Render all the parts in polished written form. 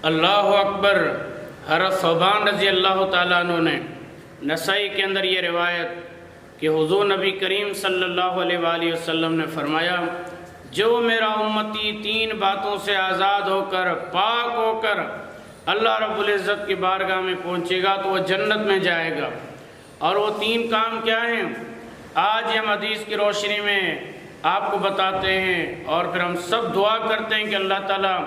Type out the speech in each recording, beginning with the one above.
اللہ اکبر۔ حضرت ثوبان رضی اللہ تعالیٰ عنہ نے نسائی کے اندر یہ روایت کہ حضور نبی کریم صلی اللہ علیہ وآلہ وسلم نے فرمایا، جو میرا امتی تین باتوں سے آزاد ہو کر پاک ہو کر اللہ رب العزت کی بارگاہ میں پہنچے گا تو وہ جنت میں جائے گا۔ اور وہ تین کام کیا ہیں؟ آج ہم حدیث کی روشنی میں آپ کو بتاتے ہیں اور پھر ہم سب دعا کرتے ہیں کہ اللہ تعالیٰ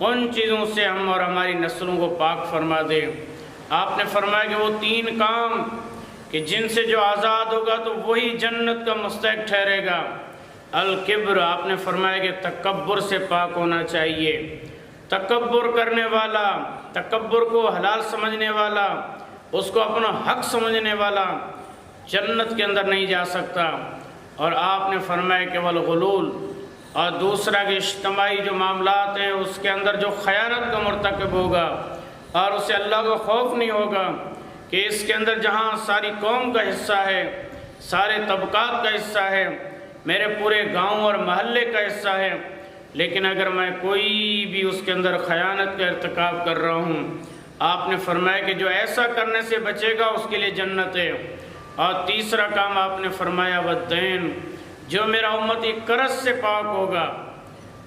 ان چیزوں سے ہم اور ہماری نسلوں کو پاک فرما دے۔ آپ نے فرمایا کہ وہ تین کام کہ جن سے جو آزاد ہوگا تو وہی جنت کا مستحق ٹھہرے گا۔ الکبر، آپ نے فرمایا کہ تکبر سے پاک ہونا چاہیے۔ تکبر کرنے والا، تکبر کو حلال سمجھنے والا، اس کو اپنا حق سمجھنے والا جنت کے اندر نہیں جا سکتا۔ اور آپ نے فرمایا کہ والغلول، اور دوسرا کہ اجتماعی جو معاملات ہیں اس کے اندر جو خیانت کا مرتکب ہوگا اور اسے اللہ کا خوف نہیں ہوگا کہ اس کے اندر جہاں ساری قوم کا حصہ ہے، سارے طبقات کا حصہ ہے، میرے پورے گاؤں اور محلے کا حصہ ہے، لیکن اگر میں کوئی بھی اس کے اندر خیانت کا ارتکاب کر رہا ہوں، آپ نے فرمایا کہ جو ایسا کرنے سے بچے گا اس کے لیے جنت ہے۔ اور تیسرا کام آپ نے فرمایا والدین، جو میرا امتی قرض سے پاک ہوگا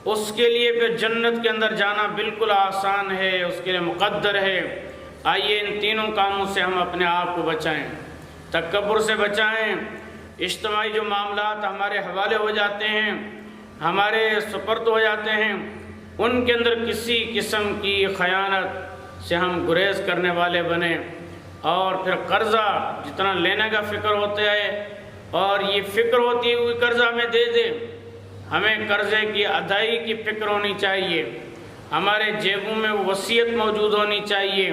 اس کے لیے پھر جنت کے اندر جانا بالکل آسان ہے، اس کے لیے مقدر ہے۔ آئیے ان تینوں کاموں سے ہم اپنے آپ کو بچائیں، تکبر سے بچائیں۔ اجتماعی جو معاملات ہمارے حوالے ہو جاتے ہیں، ہمارے سپرد ہو جاتے ہیں، ان کے اندر کسی قسم کی خیانت سے ہم گریز کرنے والے بنیں۔ اور پھر قرضہ جتنا لینے کا فکر ہوتا ہے اور یہ فکر ہوتی ہے کوئی قرضہ ہمیں دے دے، ہمیں قرضے کی ادائیگی کی فکر ہونی چاہیے۔ ہمارے جیبوں میں وصیت موجود ہونی چاہیے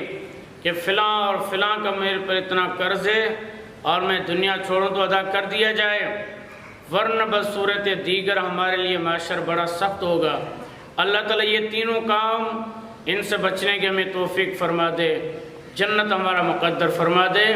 کہ فلاں اور فلاں کا میرے پر اتنا قرض ہے اور میں دنیا چھوڑوں تو ادا کر دیا جائے، ورنہ بصورت دیگر ہمارے لیے معاشر بڑا سخت ہوگا۔ اللہ تعالیٰ یہ تینوں کام ان سے بچنے کے ہمیں توفیق فرما دے، جنت ہمارا مقدر فرما دے۔